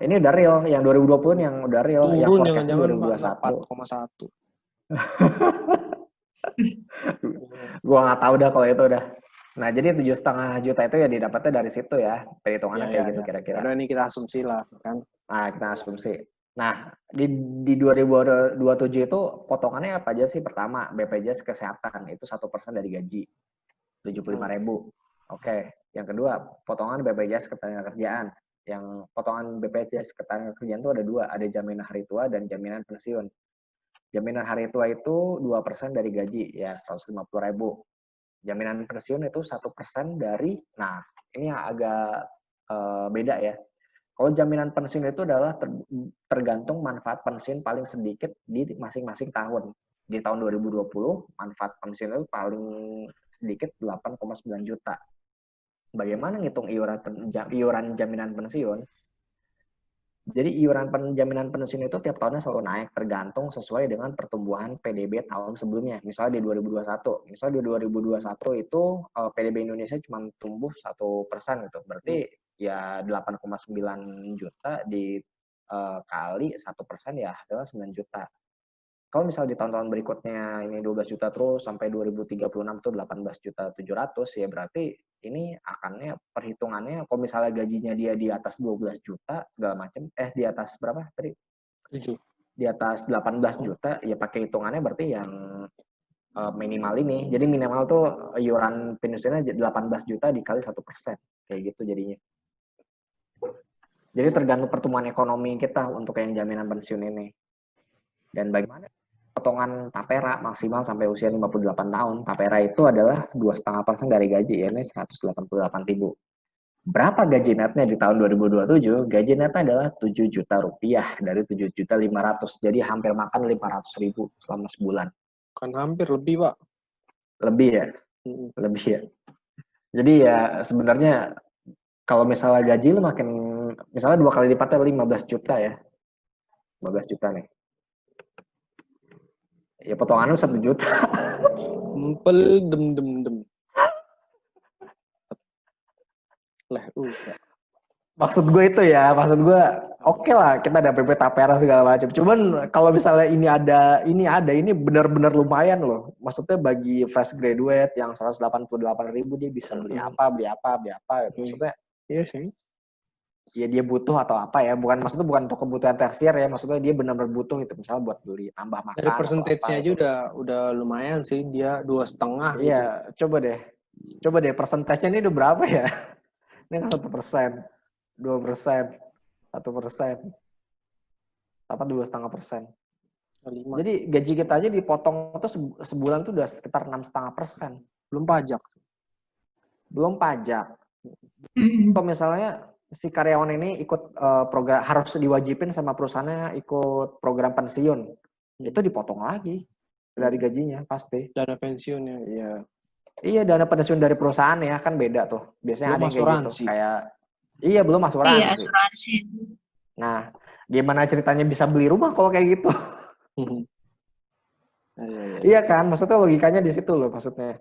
ini udah real, yang 2020 yang udah real, turun, yang forecast 2021. 4,1. Gua nggak tahu dah kalau itu udah. Nah jadi 7,5 juta itu ya didapatnya dari situ ya, perhitungannya kayak gitu kira-kira. Udah ini kita asumsi lah kan. Nah kita asumsi. Nah, di 2027 itu potongannya apa aja sih? Pertama, BPJS Kesehatan, itu 1% dari gaji, 75.000. Oke. Yang kedua, potongan BPJS Ketenagakerjaan. Yang potongan BPJS Ketenagakerjaan itu ada dua, ada jaminan hari tua dan jaminan pensiun. Jaminan hari tua itu 2% dari gaji, ya 150.000. Jaminan pensiun itu 1% dari, nah ini yang agak beda ya. Kalau jaminan pensiun itu adalah tergantung manfaat pensiun paling sedikit di masing-masing tahun. Di tahun 2020, manfaat pensiun itu paling sedikit 8,9 juta. Bagaimana ngitung iuran jaminan pensiun? Jadi iuran jaminan pensiun itu tiap tahunnya selalu naik tergantung sesuai dengan pertumbuhan PDB tahun sebelumnya. Misalnya di 2021, misalnya di 2021 itu PDB Indonesia cuma tumbuh 1% gitu. Berarti ya 8,9 juta kali 1% ya adalah 9 juta. Kalau misalnya di tahun-tahun berikutnya ini 12 juta terus sampai 2036 tuh 18.700.000 ya berarti ini akannya perhitungannya kalau misalnya gajinya dia di atas 12 juta segala macam di atas berapa tadi? 7. Di atas 18 juta ya pakai hitungannya berarti yang minimal ini. Jadi minimal tuh iuran pensiunnya 18 juta dikali 1% kayak gitu jadinya. Jadi tergantung pertumbuhan ekonomi kita untuk yang jaminan pensiun ini. Dan bagaimana potongan tapera maksimal sampai usia 58 tahun. Tapera itu adalah 2,5% dari gaji, ya ini 188.000. Berapa gaji netnya di tahun 2027? Gaji netnya adalah 7 juta rupiah dari 7.500.000. Jadi hampir makan 500.000 selama sebulan. Kan hampir lebih, Pak. Lebih ya? Lebih ya. Jadi ya sebenarnya kalau misalnya gaji lu makin, misalnya 2 kali lipatnya 15 juta ya. 15 juta nih. Ya potongannya 1 juta. Empel dem. Lah, Maksud gue itu ya, maksud gue oke lah kita ada PP Tapera segala macam. Cuman kalau misalnya ini benar-benar lumayan loh. Maksudnya bagi fresh graduate yang 188.000 dia bisa beli apa gitu. Maksudnya iya sih. Ya dia butuh atau apa ya, maksudnya bukan untuk kebutuhan tersier ya, maksudnya dia benar-benar butuh itu misalnya buat beli tambah makan. Dari persentasenya aja udah lumayan sih, dia 2,5. Iya, gitu. coba deh persentasenya ini udah berapa ya? Ini kan 1%, 2%, 1%, apa 2,5%. Jadi gaji kita aja dipotong tuh sebulan tuh udah sekitar 6,5%. Belum pajak. Kalau misalnya si karyawan ini ikut program, harus diwajibin sama perusahaannya ikut program pensiun, itu dipotong lagi dari gajinya pasti. Dana pensiunnya, iya. Iya, dana pensiun dari perusahaan ya kan beda tuh. Biasanya belum ada yang kayak gitu. Kayak belum asuransi. Iya, asuransi. Nah, gimana ceritanya bisa beli rumah kalau kayak gitu? Iya kan, maksudnya logikanya di situ loh maksudnya.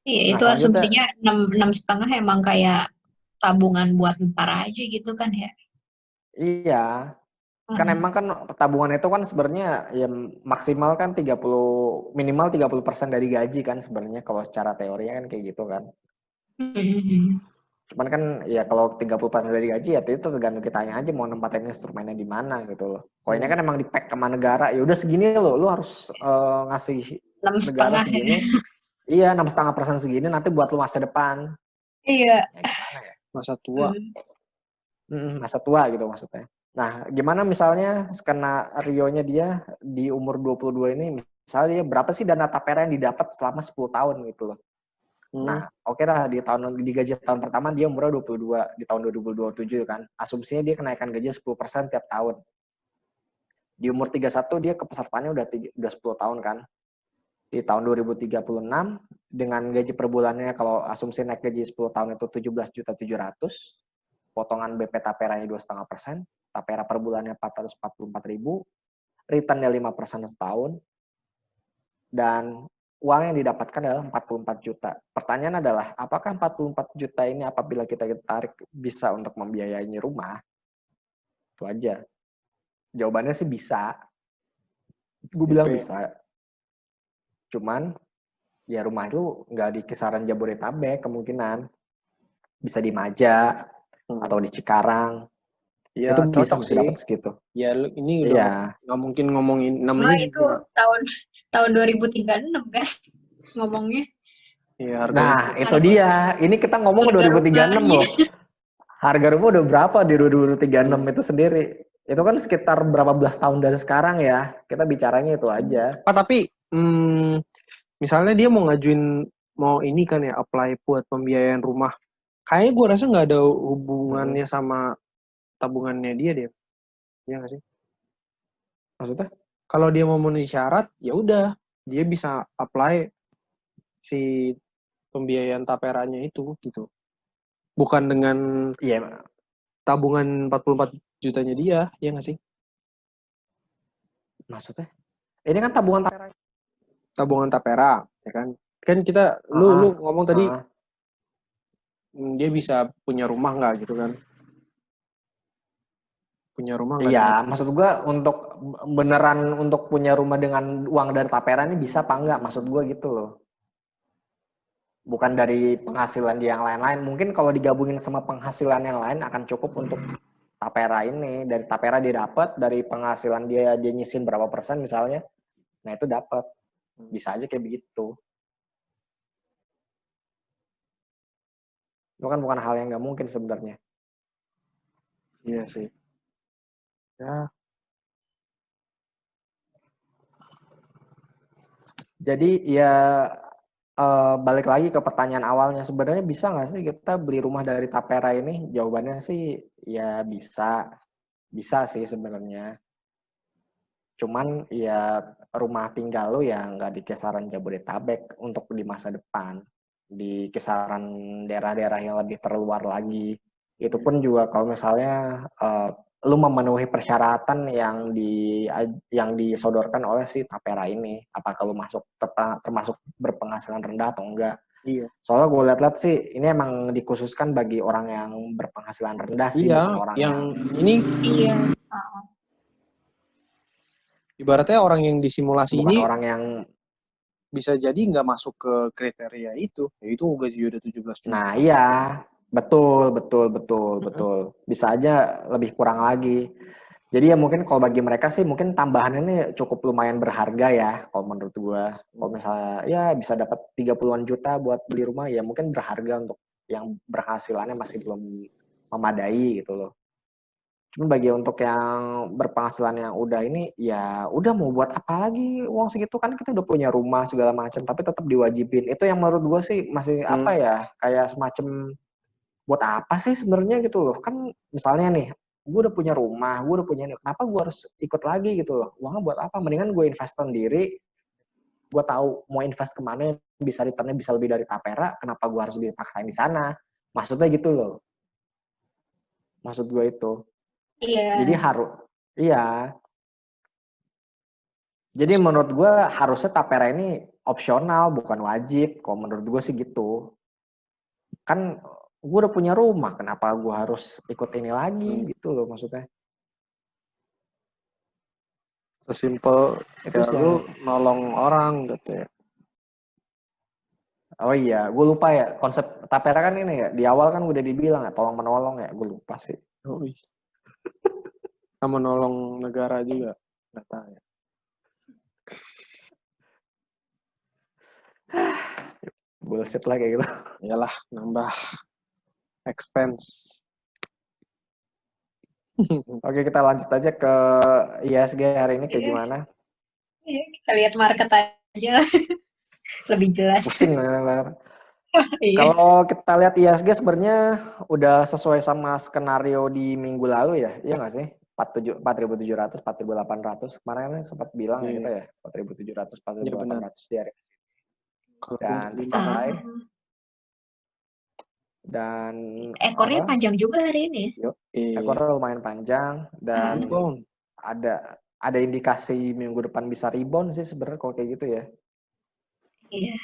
Iya, itu asumsinya 6,5 emang kayak tabungan buat ntar aja gitu kan ya? Iya, kan emang kan tabungan itu kan sebenarnya ya maksimal kan minimal 30% dari gaji kan sebenarnya kalau secara teorinya kan kayak gitu kan. Cuman kan ya kalau 30% dari gaji ya itu tergantung kitanya aja mau nempatin instrumennya di mana gitu loh. Kalau ini kan emang di-pack sama negara, ya udah segini loh, lu harus ngasih negara segini. Iya, 6,5% segini nanti buat lu masa depan. Iya. Ya, gimana ya? Masa tua. Masa tua gitu maksudnya. Nah, gimana misalnya skenario-nya dia di umur 22 ini, misalnya dia berapa sih dana tapera yang didapat selama 10 tahun gitu loh. Nah, oke lah di gaji tahun pertama dia umurnya 22, di tahun 2027 kan. Asumsinya dia kenaikan gaji 10% tiap tahun. Di umur 31 dia kepesertaannya udah 10 tahun kan. Di tahun 2036 dengan gaji per bulannya kalau asumsi naik gaji 10 tahun itu 17.700.000, potongan BP taperanya 2,5%, tapera per bulannya 444.000, returnnya 5% setahun, dan uang yang didapatkan adalah 44 juta. Pertanyaan adalah, apakah 44 juta ini apabila kita tarik bisa untuk membiayai rumah? Itu aja. Jawabannya sih bisa. Gue bilang bisa. Cuman, ya rumah itu nggak di kisaran Jabodetabek kemungkinan. Bisa di Maja, atau di Cikarang. Ya, itu bisa sih. dapat segitu. Ya, ini udah nggak mungkin ngomongin namanya itu tahun 2036 kan ngomongnya. Ya, nah, itu dia. Ini kita ngomong ke 2036 loh. Harga rumah udah berapa di 2036 itu sendiri? Itu kan sekitar berapa belas tahun dari sekarang ya. Kita bicaranya itu aja. Pak, tapi misalnya dia mau ngajuin, mau ini kan ya, apply buat pembiayaan rumah Kayaknya gue rasa nggak ada hubungannya sama tabungannya dia deh. Iya nggak sih? Maksudnya? Kalau dia mau memenuhi syarat, ya udah dia bisa apply si pembiayaan taperanya itu gitu. Bukan dengan tabungan 44 jutanya dia, ya nggak sih? Maksudnya? Ini kan tabungan tapera. Tabungan tapera, ya kan? Kan kita, lu ngomong tadi, dia bisa punya rumah nggak gitu kan? Punya rumah nggak? Iya, maksud gua untuk beneran untuk punya rumah dengan uang dari tapera ini bisa apa enggak? Maksud gua gitu loh. Bukan dari penghasilan dia yang lain-lain. Mungkin kalau digabungin sama penghasilan yang lain akan cukup untuk tapera ini. Dari tapera dia dapat, dari penghasilan dia nyisin berapa persen misalnya. Nah itu dapat. Bisa aja kayak begitu. Itu kan bukan hal yang nggak mungkin sebenarnya. Iya sih. Ya. Jadi ya balik lagi ke pertanyaan awalnya, sebenarnya bisa nggak sih kita beli rumah dari tapera ini? Jawabannya sih ya bisa sih sebenarnya. Cuman ya rumah tinggal lo ya nggak di kisaran Jabodetabek untuk di masa depan, di kisaran daerah-daerah yang lebih terluar lagi. Itu pun juga kalau misalnya lu memenuhi persyaratan yang disodorkan oleh si tapera ini, apakah lu termasuk berpenghasilan rendah atau enggak. Iya. Soalnya gue lihat-lihat sih ini emang dikhususkan bagi orang yang berpenghasilan rendah sih, iya, bukan orang yang ini Iya. ibaratnya orang yang disimulasi bukan ini orang yang bisa jadi nggak masuk ke kriteria itu, yaitu gaji udah 17 juta. Nah iya, betul. Bisa aja lebih kurang lagi. Jadi ya mungkin kalau bagi mereka sih mungkin tambahan ini cukup lumayan berharga ya kalau menurut gua. Kalau misalnya ya bisa dapat 30-an juta buat beli rumah ya mungkin berharga untuk yang berhasilannya masih belum memadai gitu loh. Cuma bagi untuk yang berpenghasilan yang udah ini ya udah mau buat apa lagi uang segitu, kan kita udah punya rumah segala macam tapi tetap diwajibin. Itu yang menurut gue sih masih apa ya, kayak semacam buat apa sih sebenarnya gitu loh. Kan misalnya nih gue udah punya rumah, gue udah punya ini, kenapa gue harus ikut lagi gitu loh. Uangnya buat apa? Mendingan gue invest sendiri, gue tahu mau invest kemana bisa returnnya bisa lebih dari tapera, kenapa gue harus dipaksain di sana. Maksudnya gitu loh, maksud gue itu. Iya. Jadi iya. Jadi menurut gue harusnya tapera ini opsional, bukan wajib. Kalau menurut gue sih gitu. Kan gue udah punya rumah, kenapa gue harus ikut ini lagi gitu loh maksudnya. Sesimpel Itu ya lu nolong orang gitu ya. Oh iya, gue lupa ya, konsep tapera kan ini ya, di awal kan udah dibilang ya, tolong menolong ya, gue lupa sih. Oh iya. Sama nolong negara juga, nggak tahu ya. Bullshit lah kayak gitu. Iyalah, nambah expense. Oke, kita lanjut aja ke ISG hari ini kayak gimana. Iya, kita lihat market aja lah. Lebih jelas. Pusing lah. Kalau kita lihat ISG sebenarnya udah sesuai sama skenario di minggu lalu ya, iya nggak sih? 4.700, 4.800. Kemarin sempat bilang ya kita ya, 4.700, 4.800 di hari ini. Dan tercapai. Dan ekornya panjang juga hari ini. Ekornya lumayan panjang dan ada indikasi minggu depan bisa rebound sih sebenarnya kalau kayak gitu ya. Iya.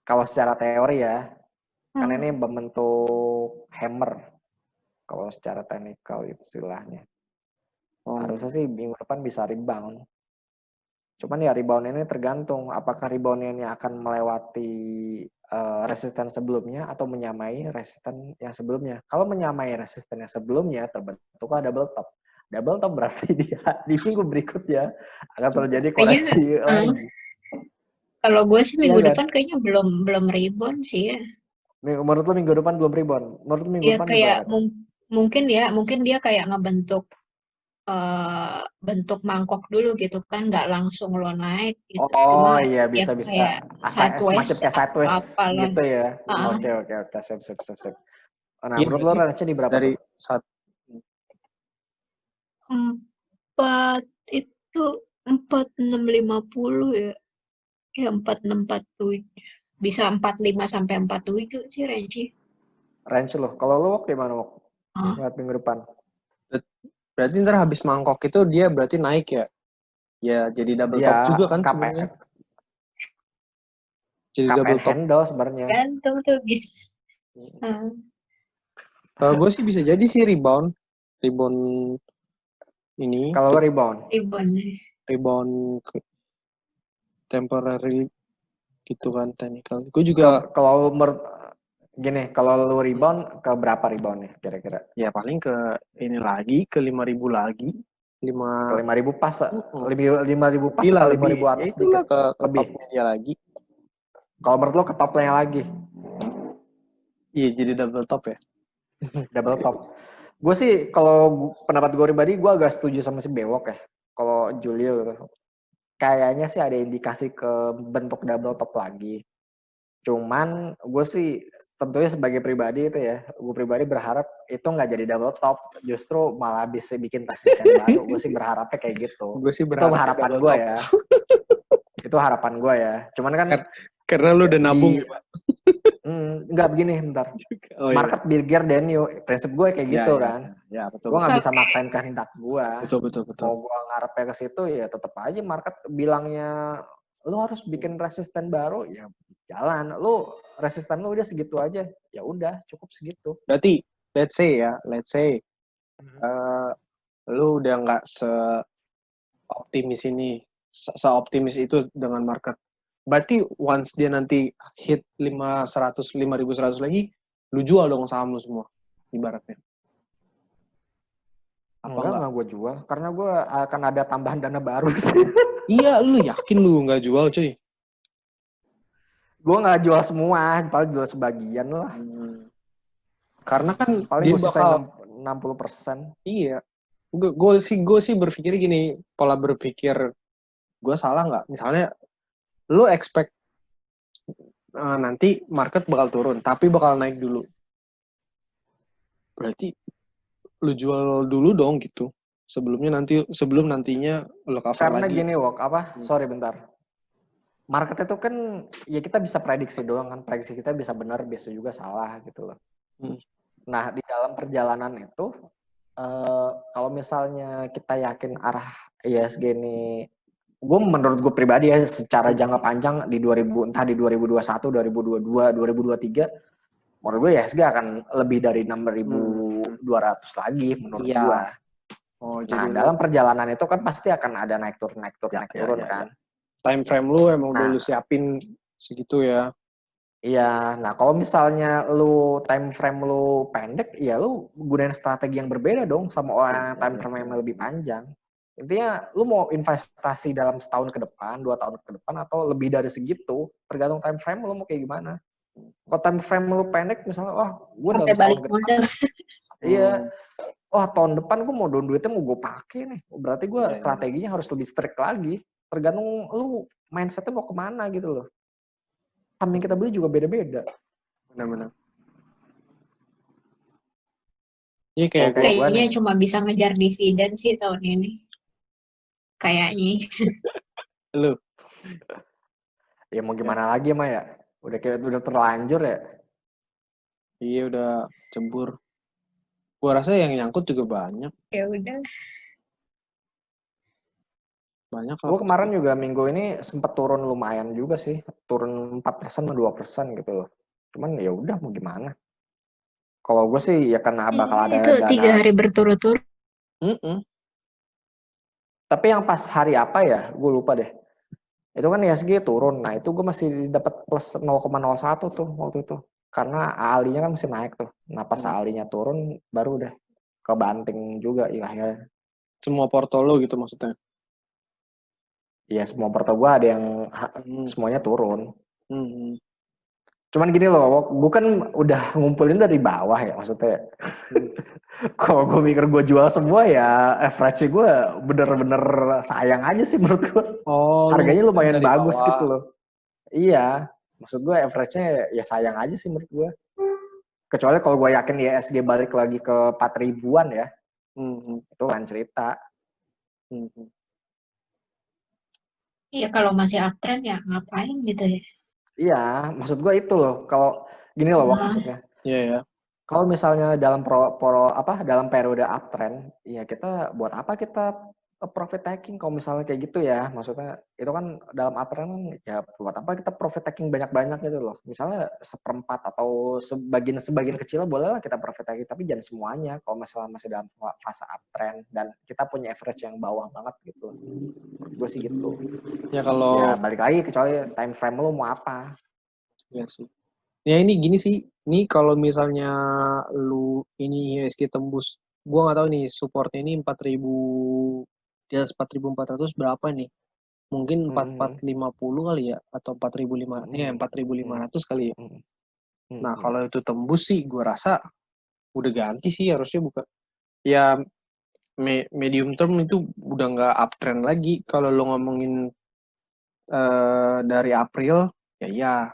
Kalau secara teori ya, kan ini membentuk hammer. Kalau secara teknikal itu istilahnya. Harusnya sih minggu depan bisa rebound. Cuman ya rebound ini tergantung apakah rebound ini akan melewati resisten sebelumnya atau menyamai resisten yang sebelumnya. Kalau menyamai resisten yang sebelumnya terbentuklah double top. Double top berarti di minggu berikutnya akan terjadi koreksi lagi. Kalau gue sih minggu depan kayaknya belum rebound sih ya. Menurut lo minggu depan belum rebound? Menurut minggu depan kayak mungkin dia kayak ngebentuk bentuk mangkok dulu gitu kan, nggak langsung lo naik gitu. Oh iya, bisa kayak sideways semacam kayak sideways gitu ya. Oke, siap. Nah, menurut lo range-nya di berapa dari tuh? 4 itu 4650 ya. Ya 4647. Bisa 45 sampai 47 sih range. Range lo. Kalau lo gimana, Wok? Lihat minggu depan. Berarti ntar habis mangkok itu dia berarti naik ya? Ya jadi double top juga kan sebenarnya. Jadi double top. Handle sebenarnya. Gantung tuh bisa. Gue sih bisa jadi sih rebound ini. Kalau rebound temporary gitu kan technical. Gue juga kalau gini, kalau lu rebound ke berapa reboundnya kira-kira? Ya paling ke ini lagi ke 5.000 lagi. Ke 5.000 pas, 5.000 pas Gila, atau 5.000 lebih atas ya itulah sedikit? ke topnya dia lagi. Kalau menurut lo ke topnya lagi? Iya, jadi double top ya. Double top. Gue sih kalau pendapat gue pribadi, gue agak setuju sama si Bewok ya. Kalau Julio gitu. Kayaknya sih ada indikasi ke bentuk double top lagi. Cuman gue sih tentunya sebagai pribadi itu ya, gue pribadi berharap itu nggak jadi double top, justru malah bisa bikin resisten baru. Gue sih berharapnya kayak gitu. Gue sih Itu harapan gue ya. Itu harapan gue ya. Cuman kan karena lu udah nabung ya, Pak. Enggak, begini bentar. Market bigger than you. Prinsip gue kayak gitu kan. Ya, betul. Gue nggak bisa maksain kehendak gue. Betul. Mau gue ngarepnya ke situ ya tetap aja market bilangnya lu harus bikin resisten baru, ya jalan. Lu resisten lu udah segitu aja, ya udah cukup segitu. Berarti let's say lu udah nggak seoptimis itu dengan market. Berarti once dia nanti hit 5.100 lagi, lu jual dong saham lu semua ibaratnya. Enggak gue jual, karena gue akan ada tambahan dana baru sih. Iya, lu yakin lu nggak jual, cuy? Gue nggak jual semua, paling jual sebagian lah. Karena kan paling gue bakal 60%. Iya. Gue sih berpikir gini, pola berpikir gue salah nggak? Misalnya lu expect nanti market bakal turun, tapi bakal naik dulu. Berarti lu jual dulu dong gitu. Sebelum nantinya lu cover karena lagi. Karena gini, Wok, sorry bentar. Market itu kan ya kita bisa prediksi doang kan, prediksi kita bisa benar, bisa juga salah gitu loh. Nah, di dalam perjalanan itu kalau misalnya kita yakin arah ISG ini, menurut gue pribadi ya secara jangka panjang di 2021, 2022, 2023, menurut gue ISG akan lebih dari 6.200 lagi menurut gue. Nah, dalam perjalanan itu kan pasti akan ada naik turun kan. Time frame lu emang udah lu siapin segitu ya. Iya, nah kalau misalnya lu time frame lu pendek, ya lu gunain strategi yang berbeda dong sama orang yang time frame yang lebih panjang. Intinya lu mau investasi dalam setahun ke depan, 2 tahun ke depan, atau lebih dari segitu, tergantung time frame lu mau kayak gimana. Kalau time frame lu pendek, misalnya, gue dalam setahun ke depan, iya, tahun depan gue mau duitnya mau gue pakai nih, berarti gue strateginya harus lebih strict lagi, tergantung lu mindsetnya mau kemana gitu loh. Saham yang kita beli juga beda-beda. Benar-benar. Iya kayaknya cuma bisa ngejar dividen sih tahun ini. Kayaknya. Lu. Ya mau gimana lagi mah ya. Udah terlanjur ya. Iya udah cebur. Gua rasa yang nyangkut juga banyak. Ya udah. Banyak. Gue kemarin juga minggu ini sempat turun lumayan juga sih, turun 4% sama 2% gitu loh. Cuman ya udah mau gimana. Kalau gue sih ya karena bakal ada itu dana. 3 hari berturut-turut. Tapi yang pas hari apa ya, gue lupa deh. Itu kan ISG turun, nah itu gue masih dapat plus 0,01 tuh waktu itu. Karena AALI-nya kan masih naik tuh. Nah pas AALI-nya turun, baru udah kebanting juga ya akhirnya. Semua portfolio gitu maksudnya? Ya semua porto gue ada yang semuanya turun. Cuman gini loh, gue kan udah ngumpulin dari bawah ya maksudnya. Kalau gue mikir gue jual semua ya average gue bener-bener sayang aja sih menurut gue. Harganya lumayan bagus bawah. Gitu loh. Iya, maksud gue average-nya ya sayang aja sih menurut gue. Kecuali kalau gue yakin IHSG balik lagi ke 4.000-an ya. Itu lain cerita. Iya, kalau masih uptrend ya ngapain gitu ya. Iya, maksud gue itu loh. Kalau gini loh, maksudnya. Iya, ya. Kalau misalnya dalam dalam periode uptrend, ya kita buat apa kita profit taking kalau misalnya kayak gitu ya. Maksudnya itu kan dalam uptrend kan ya buat apa kita profit taking banyak-banyak gitu loh. Misalnya 1/4 atau sebagian kecil bolehlah kita profit taking, tapi jangan semuanya kalau misalnya masih dalam fase uptrend dan kita punya average yang bawah banget gitu. Gue sih gitu. Ya kalau ya balik lagi kecuali time frame lo mau apa. Ya sih. Ya ini gini sih, ini kalau misalnya lu ini IHSG tembus, gua nggak tahu nih supportnya ini 4.000 di atas 4.400 berapa nih? Mungkin 4.450 kali ya atau 4.500 kali ya. Nah, kalau itu tembus sih gua rasa udah ganti sih harusnya buka. Ya medium term itu udah nggak uptrend lagi. Kalau lo ngomongin dari April ya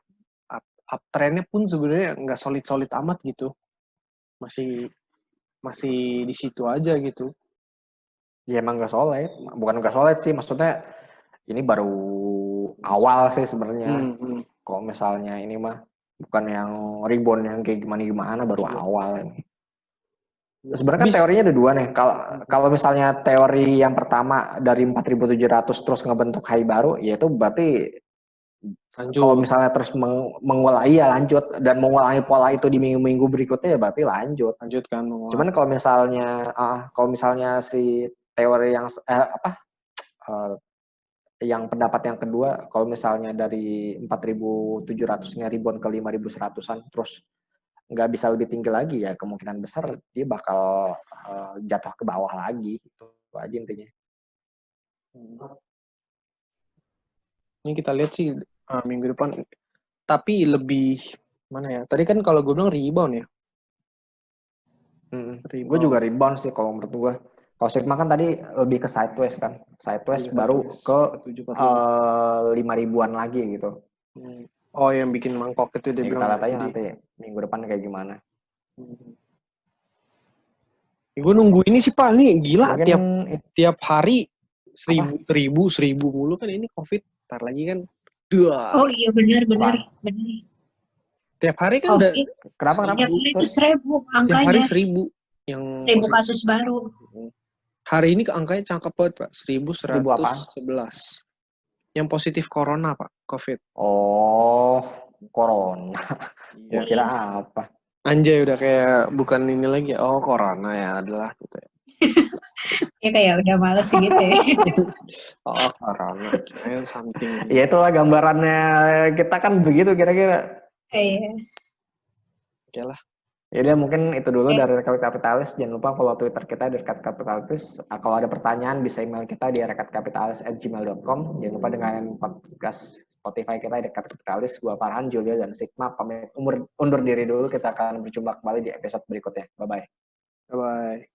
uptrendnya pun sebenarnya nggak solid amat gitu, masih di situ aja gitu. Ya emang nggak solid, bukan nggak solid sih, maksudnya ini baru awal sih sebenarnya. Kalau misalnya ini mah bukan yang rebound yang kayak gimana baru awal ini. Sebenarnya kan teorinya ada dua nih. Kalau misalnya teori yang pertama dari 4.700 terus ngebentuk high baru, ya itu berarti kalau misalnya terus lanjut dan mengulangi pola itu di minggu-minggu berikutnya ya berarti lanjut kan. Cuman kalau misalnya si teori yang yang pendapat yang kedua, kalau misalnya dari 4.700-nya rebound ke 5.100-an terus nggak bisa lebih tinggi lagi, ya kemungkinan besar dia bakal jatuh ke bawah lagi. Itu aja intinya. Ini kita lihat sih minggu depan. Tapi lebih mana ya? Tadi kan kalau gue bilang rebound ya. Gue juga rebound sih kalau menurut gue. Kalau Sigma kan tadi lebih ke sideways kan. Sideways baru ke 5.000-an lagi gitu. Oh, yang bikin mangkok itu dia bilang. Kita lihat aja nanti minggu depan kayak gimana. Gue nunggu ini sih Pak, nih gila. Mungkin tiap hari 1.000 mulu kan ini COVID. Ntar lagi kan. Oh iya benar. Tiap hari kan udah. Kenapa? Tiap hari itu 1.000 angkanya. Tiap hari 1.000 yang 1.000 kasus baru. Hari ini angkanya cangkep banget Pak, 1.111. Yang positif corona Pak, COVID. Oh, corona. Gue kira apa? Anjay, udah kayak bukan ini lagi. Oh, corona ya adalah gitu ya. Ya kayak udah males gitu ya. Oh, corona. Kayak something. Ya itulah gambarannya kita kan begitu kira-kira. Iya. Oke lah. Jadi mungkin itu dulu dari Rekat Kapitalis. Jangan lupa follow Twitter kita di Rekat Kapitalis. Kalau ada pertanyaan bisa email kita di rekatkapitalis@gmail.com. Jangan lupa dengan podcast Spotify kita di Rekat Kapitalis. Gua Farhan, Julia, dan Sigma pamit undur diri dulu. Kita akan berjumpa kembali di episode berikutnya. Bye-bye. Bye-bye.